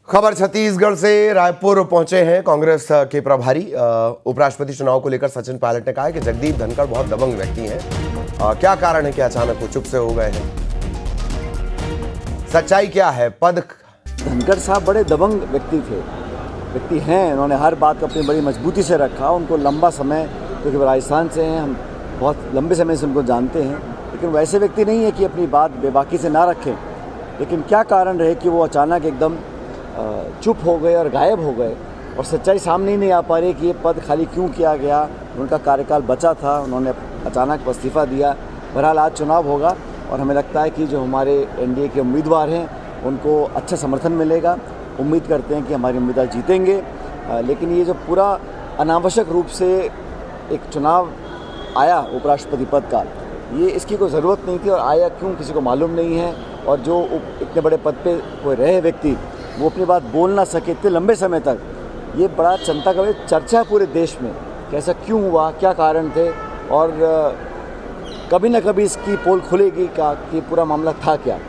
खबर छत्तीसगढ़ से। रायपुर पहुंचे हैं कांग्रेस के प्रभारी। उपराष्ट्रपति चुनाव को लेकर सचिन पायलट ने कहा है कि जगदीप धनखड़ बहुत दबंग व्यक्ति हैं। क्या कारण है कि अचानक वो चुप से हो गए हैं? सच्चाई क्या है? पद धनखड़ साहब बड़े दबंग व्यक्ति हैं। उन्होंने हर बात को अपनी बड़ी मजबूती से रखा। उनको लंबा समय, क्योंकि वो राजस्थान से हैं, हम बहुत लंबे समय से उनको जानते हैं, लेकिन वैसे व्यक्ति नहीं है कि अपनी बात बेबाकी से ना रखें। लेकिन क्या कारण रहे कि वो अचानक एकदम चुप हो गए और गायब हो गए, और सच्चाई सामने ही नहीं आ पा रही कि ये पद खाली क्यों किया गया। उनका कार्यकाल बचा था, उन्होंने अचानक इस्तीफा दिया। बहरहाल आज चुनाव होगा और हमें लगता है कि जो हमारे एनडीए के उम्मीदवार हैं उनको अच्छा समर्थन मिलेगा। उम्मीद करते हैं कि हमारे उम्मीदवार जीतेंगे। लेकिन ये जो पूरा अनावश्यक रूप से एक चुनाव आया उपराष्ट्रपति पद का, ये इसकी कोई ज़रूरत नहीं थी, और आया क्यों किसी को मालूम नहीं है। और जो इतने बड़े पद पे कोई रहे व्यक्ति, वो अपनी बात बोल ना सके इतने लंबे समय तक, ये बड़ा चिंता का चर्चा पूरे देश में कि ऐसा क्यों हुआ, क्या कारण थे, और कभी ना कभी इसकी पोल खुलेगी कि पूरा मामला था क्या।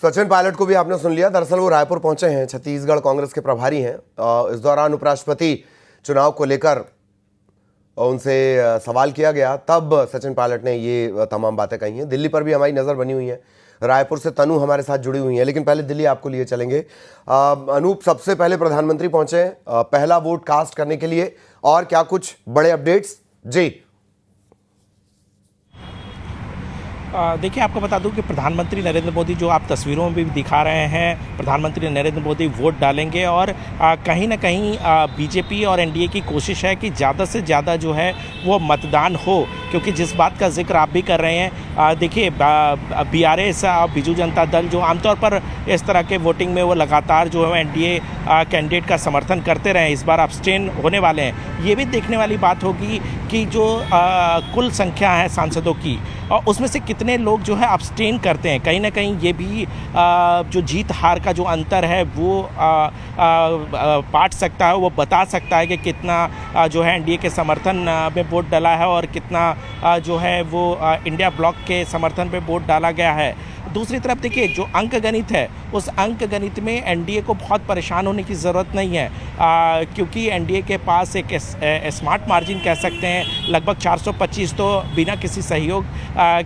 सचिन पायलट को भी आपने सुन लिया। दरअसल वो रायपुर पहुंचे हैं, छत्तीसगढ़ कांग्रेस के प्रभारी हैं। इस दौरान उपराष्ट्रपति चुनाव को लेकर उनसे सवाल किया गया, तब सचिन पायलट ने ये तमाम बातें कही हैं। दिल्ली पर भी हमारी नज़र बनी हुई है। रायपुर से तनु हमारे साथ जुड़ी हुई है, लेकिन पहले दिल्ली आपको लिए चलेंगे। अनूप, सबसे पहले प्रधानमंत्री पहुंचे हैं पहला वोट कास्ट करने के लिए, और क्या कुछ बड़े अपडेट्स? जी देखिए, आपको बता दूं कि प्रधानमंत्री नरेंद्र मोदी, जो आप तस्वीरों में भी दिखा रहे हैं, प्रधानमंत्री नरेंद्र मोदी वोट डालेंगे। और कहीं ना कहीं बीजेपी और एनडीए की कोशिश है कि ज़्यादा से ज़्यादा जो है वो मतदान हो, क्योंकि जिस बात का जिक्र आप भी कर रहे हैं, देखिए बीआरएस, बीजू जनता दल, जो आमतौर पर इस तरह के वोटिंग में वो लगातार जो है एनडीए कैंडिडेट का समर्थन करते रहे, इस बार अब्सटेन होने वाले हैं। ये भी देखने वाली बात होगी कि जो कुल संख्या है सांसदों की, और उसमें से कितने लोग जो है अब्सटेन करते हैं। कहीं ना कहीं ये भी जो जीत हार का जो अंतर है वो बांट सकता है, वो बता सकता है कि कितना जो है एनडीए के समर्थन में वोट डाला है और कितना जो है वो इंडिया ब्लॉक के समर्थन पे वोट डाला गया है। दूसरी तरफ देखिए, जो अंक गणित है, उस अंक गणित में एनडीए को बहुत परेशान होने की ज़रूरत नहीं है, क्योंकि एनडीए के पास एक स्मार्ट मार्जिन कह सकते हैं, लगभग 425 तो बिना किसी सहयोग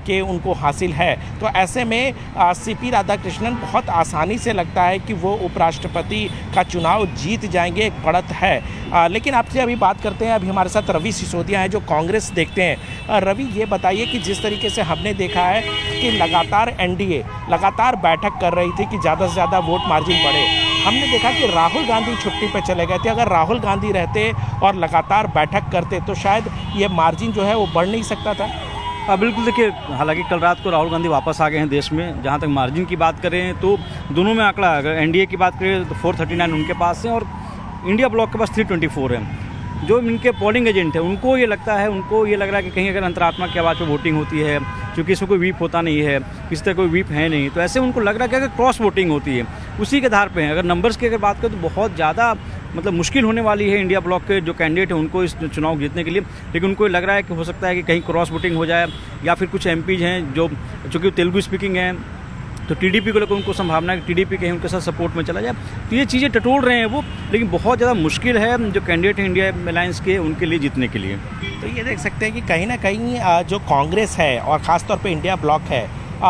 के उनको हासिल है। तो ऐसे में सीपी राधाकृष्णन बहुत आसानी से लगता है कि वो उपराष्ट्रपति का चुनाव जीत जाएंगे, एक बढ़त है। लेकिन आपसे अभी बात करते हैं, अभी हमारे साथ रवि सिसोदिया हैं जो कांग्रेस देखते हैं। रवि, ये बताइए कि जिस तरीके से हमने देखा है कि लगातार एनडीए लगातार बैठक कर रही थी कि ज़्यादा से ज़्यादा वोट मार्जिन बढ़े, हमने देखा कि राहुल गांधी छुट्टी पे चले गए थे। अगर राहुल गांधी रहते और लगातार बैठक करते तो शायद ये मार्जिन जो है वो बढ़ नहीं सकता था। बिल्कुल। देखिए, हालांकि कल रात को राहुल गांधी वापस आ गए हैं देश में। जहां तक मार्जिन की बात करें तो दोनों में आंकड़ा, अगर एनडीए की बात करें तो 439 उनके पास है और इंडिया ब्लॉक के पास 324 है। जो इनके पोलिंग एजेंट है उनको ये लगता है, उनको ये लग रहा है कि कहीं अगर अंतरात्मा की आवाज़ पर वोटिंग होती है, क्योंकि इसमें कोई व्हीप होता नहीं है, किसी तरह कोई व्हीप है नहीं, तो ऐसे उनको लग रहा है कि अगर क्रॉस वोटिंग होती है उसी के आधार पे है। अगर नंबर्स की अगर बात करें तो बहुत ज़्यादा मतलब मुश्किल होने वाली है इंडिया ब्लॉक के जो कैंडिडेट हैं उनको इस चुनाव जीतने के लिए। लेकिन उनको लग रहा है कि हो सकता है कि कहीं क्रॉस वोटिंग हो जाए, या फिर कुछ एमपीज हैं जो चूँकि तेलुगु स्पीकिंग हैं, तो टीडीपी को लेकर उनको संभावना है कि टीडीपी कहीं उनके साथ सपोर्ट में चला जाए। तो ये चीज़ें टटोल रहे हैं वो, लेकिन बहुत ज़्यादा मुश्किल है जो कैंडिडेट हैं इंडिया अलायंस के, उनके लिए जीतने के लिए। तो ये देख सकते हैं कि कहीं ना कहीं जो कांग्रेस है और ख़ासतौर पे इंडिया ब्लॉक है,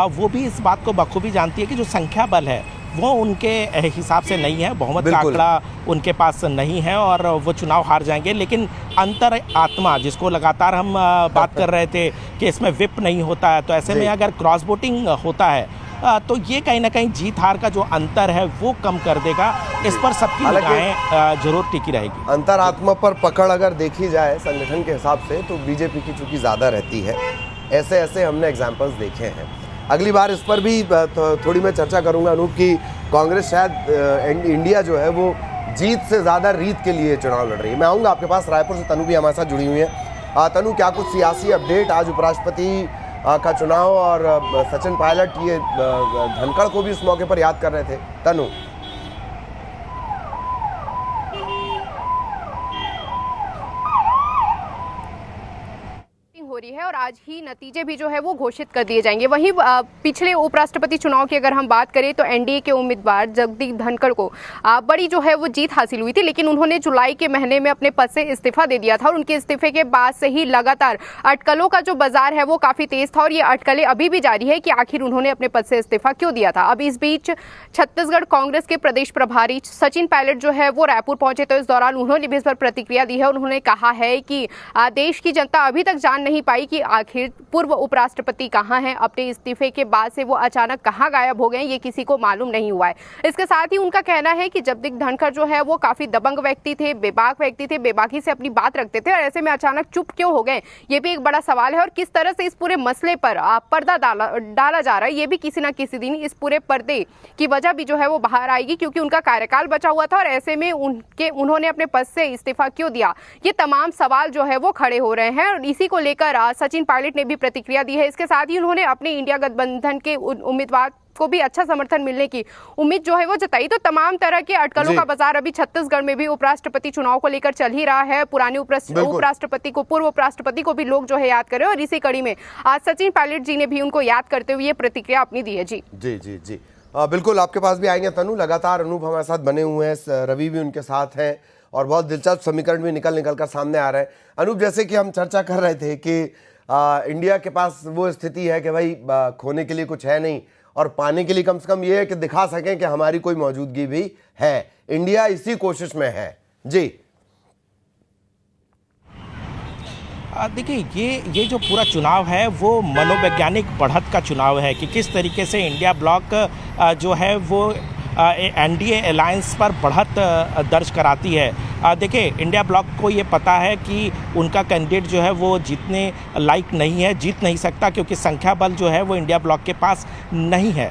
वो भी इस बात को बखूबी जानती है कि जो संख्या बल है वो उनके हिसाब से नहीं है, बहुमत का आंकड़ा उनके पास नहीं है और वो चुनाव हार जाएंगे। लेकिन अंतर आत्मा, जिसको लगातार हम बात कर रहे थे कि इसमें विप नहीं होता है, तो ऐसे में अगर क्रॉस वोटिंग होता है तो ये कहीं ना कहीं जीत हार का जो अंतर है वो कम कर देगा। इस पर सबकी निगाहें जरूर टिकी रहेगी। अंतरात्मा पर पकड़ अगर देखी जाए संगठन के हिसाब से तो बीजेपी की चूंकि ज़्यादा रहती है। ऐसे हमने एग्जाम्पल्स देखे हैं। अगली बार इस पर भी थोड़ी मैं चर्चा करूंगा अनूप, की कांग्रेस शायद इंडिया जो है वो जीत से ज़्यादा रीत के लिए चुनाव लड़ रही है। मैं आऊँगा आपके पास। रायपुर से तनु भी हमारे साथ जुड़ी हुई है। तनु, क्या कुछ सियासी अपडेट? आज उपराष्ट्रपति का चुनाव और सचिन पायलट ये धनखड़ को भी इस मौके पर याद कर रहे थे। तनु, हो रही है और आज ही नतीजे भी जो है वो घोषित कर दिए जाएंगे। वहीं पिछले उपराष्ट्रपति चुनाव की अगर हम बात करें तो एनडीए के उम्मीदवार जगदीप धनखड़ को बड़ी जो है वो जीत हासिल हुई थी, लेकिन उन्होंने जुलाई के महीने में अपने पद से इस्तीफा दे दिया था और उनके इस्तीफे के बाद से ही लगातार अटकलों का जो बाजार है वो काफी तेज था और ये अटकलें अभी भी जारी है कि आखिर उन्होंने अपने पद से इस्तीफा क्यों दिया था। अब इस बीच छत्तीसगढ़ कांग्रेस के प्रदेश प्रभारी सचिन पायलट जो है वो रायपुर पहुंचे, तो इस दौरान उन्होंने भी इस पर प्रतिक्रिया दी है। उन्होंने कहा है कि देश की जनता अभी तक जान नहीं पाई कि आखिर पूर्व उपराष्ट्रपति कहां हैं, अपने इस्तीफे के बाद से वो अचानक कहां गायब हो गए, ये किसी को मालूम नहीं हुआ है। इसके साथ ही उनका कहना है कि जगदीप धनखड़ जो है वो काफी दबंग व्यक्ति थे, बेबाक व्यक्ति थे, बेबाकी से अपनी बात रखते थे और ऐसे में अचानक चुप क्यों हो गए, ये भी एक बड़ा सवाल है। और किस तरह से इस पूरे मसले पर पर्दा डाला जा रहा है, ये भी किसी ना किसी दिन इस पूरे पर्दे की वजह भी जो है वो बाहर आएगी, क्योंकि उनका कार्यकाल बचा हुआ था और ऐसे में उन्होंने अपने पद से इस्तीफा क्यों दिया, ये तमाम सवाल जो है वो खड़े हो रहे हैं। और इसी को लेकर सचिन पायलट ने भी प्रतिक्रिया दी है। इसके साथ ही उन्होंने अपने इंडिया गठबंधन के उम्मीदवार को भी अच्छा समर्थन मिलने की उम्मीद जो है वो जताई। तो तमाम तरह के अटकलों का बाजार अभी छत्तीसगढ़ में भी उपराष्ट्रपति चुनाव को लेकर चल ही रहा है। पुराने उपराष्ट्रपति को, पूर्व उपराष्ट्रपति को भी लोग जो है याद करें और इसी कड़ी में आज सचिन पायलट जी ने भी उनको याद करते हुए ये प्रतिक्रिया अपनी दी है। जी जी जी जी बिल्कुल, आपके पास भी आएंगे तनु। लगातार अनूप हमारे साथ बने हुए हैं, रवि भी उनके साथ है और बहुत दिलचस्प समीकरण भी निकल कर सामने आ रहे हैं। अनूप, जैसे कि हम चर्चा कर रहे थे कि इंडिया के पास वो स्थिति है कि भाई खोने के लिए कुछ है नहीं और पाने के लिए कम से कम ये है कि दिखा सकें कि हमारी कोई मौजूदगी भी है। इंडिया इसी कोशिश में है। जी देखिए, ये जो पूरा चुनाव है वो मनोवैज्ञानिक बढ़त का चुनाव है कि किस तरीके से इंडिया ब्लॉक जो है वो एनडीए अलायंस पर बढ़त दर्ज कराती है। देखिए, इंडिया ब्लॉक को ये पता है कि उनका कैंडिडेट जो है वो जीतने लायक नहीं है, जीत नहीं सकता, क्योंकि संख्या बल जो है वो इंडिया ब्लॉक के पास नहीं है।